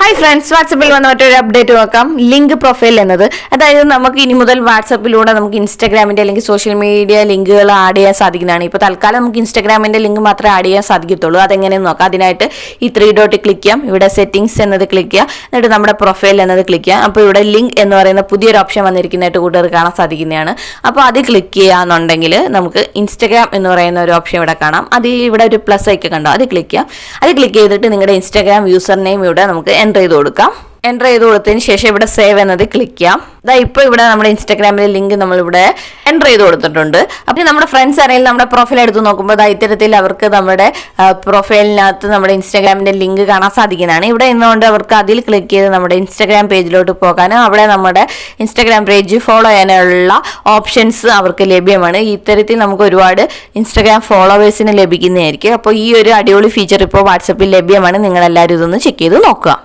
Hi friends, വാട്സപ്പിൽ വന്ന മറ്റൊരു അപ്ഡേറ്റ് നോക്കാം. ലിങ്ക് പ്രൊഫൈൽ എന്നത്, അതായത് നമുക്ക് ഇനി മുതൽ വാട്സപ്പിലൂടെ നമുക്ക് ഇൻസ്റ്റാഗ്രാമിന്റെ അല്ലെങ്കിൽ സോഷ്യൽ മീഡിയ ലിങ്കുകൾ ആഡ് ചെയ്യാൻ സാധിക്കുന്നതാണ്. ഇപ്പോൾ തൽക്കാലം നമുക്ക് ഇൻസ്റ്റാഗ്രാമിന്റെ ലിങ്ക് മാത്രമേ ആഡ് ചെയ്യാൻ സാധിക്കത്തുള്ളൂ. അതെങ്ങനെയെന്ന് നോക്കാം. അതിനായിട്ട് ഈ 3 ഡോട്ട് ക്ലിക്ക് ചെയ്യാം. ഇവിടെ സെറ്റിംഗ്സ് എന്നത് ക്ലിക്ക് ചെയ്യാം. എന്നിട്ട് നമ്മുടെ പ്രൊഫൈൽ എന്നത് ക്ലിക്ക് ചെയ്യാം. അപ്പോൾ ഇവിടെ ലിങ്ക് എന്ന് പറയുന്ന പുതിയൊരു ഓപ്ഷൻ വന്നിരിക്കുന്നതായിട്ട് കൂട്ടുകാർ കാണാൻ സാധിക്കുന്നതാണ്. അപ്പോൾ അത് ക്ലിക്ക് ചെയ്യാന്നുണ്ടെങ്കിൽ നമുക്ക് ഇൻസ്റ്റാഗ്രാം എന്ന് പറയുന്ന ഒരു ഓപ്ഷൻ ഇവിടെ കാണാം. അത് ഇവിടെ ഒരു പ്ലസ് ഐക്കൺ കണ്ടോ, അത് ക്ലിക്ക് ചെയ്യാം. അത് ക്ലിക്ക് ചെയ്തിട്ട് നിങ്ങളുടെ ഇൻസ്റ്റാഗ്രാം യൂസർ നെയിം ഇവിടെ നമുക്ക് എൻ്റർ ചെയ്ത് കൊടുക്കാം. എൻ്റർ ചെയ്ത് കൊടുത്തതിന് ശേഷം ഇവിടെ സേവ് എന്നത് ക്ലിക്ക് ചെയ്യാം. ഇപ്പോൾ ഇവിടെ നമ്മുടെ ഇൻസ്റ്റാഗ്രാമിലെ ലിങ്ക് നമ്മളിവിടെ എൻ്റർ ചെയ്ത് കൊടുത്തിട്ടുണ്ട്. അപ്പോൾ നമ്മുടെ ഫ്രണ്ട്സ് ആരെങ്കിലും നമ്മുടെ പ്രൊഫൈൽ എടുത്ത് നോക്കുമ്പോൾ ഇത്തരത്തിൽ അവർക്ക് നമ്മുടെ പ്രൊഫൈലിനകത്ത് നമ്മുടെ ഇൻസ്റ്റാഗ്രാമിൻ്റെ ലിങ്ക് കാണാൻ സാധിക്കുന്നതാണ്. ഇവിടെ നിന്നുകൊണ്ട് അവർക്ക് അതിൽ ക്ലിക്ക് ചെയ്ത് നമ്മുടെ ഇൻസ്റ്റാഗ്രാം പേജിലോട്ട് പോകാനും അവിടെ നമ്മുടെ ഇൻസ്റ്റാഗ്രാം പേജ് ഫോളോ ചെയ്യാനുള്ള ഓപ്ഷൻസ് അവർക്ക് ലഭ്യമാണ്. ഇത്തരത്തിൽ നമുക്ക് ഒരുപാട് ഇൻസ്റ്റാഗ്രാം ഫോളോവേഴ്സിന് ലഭിക്കുന്നതായിരിക്കും. അപ്പോൾ ഈ ഒരു അടിപൊളി ഫീച്ചർ ഇപ്പോൾ വാട്സപ്പിൽ ലഭ്യമാണ്. നിങ്ങളെല്ലാവരും ഇതൊന്ന് ചെക്ക് ചെയ്ത് നോക്കുക.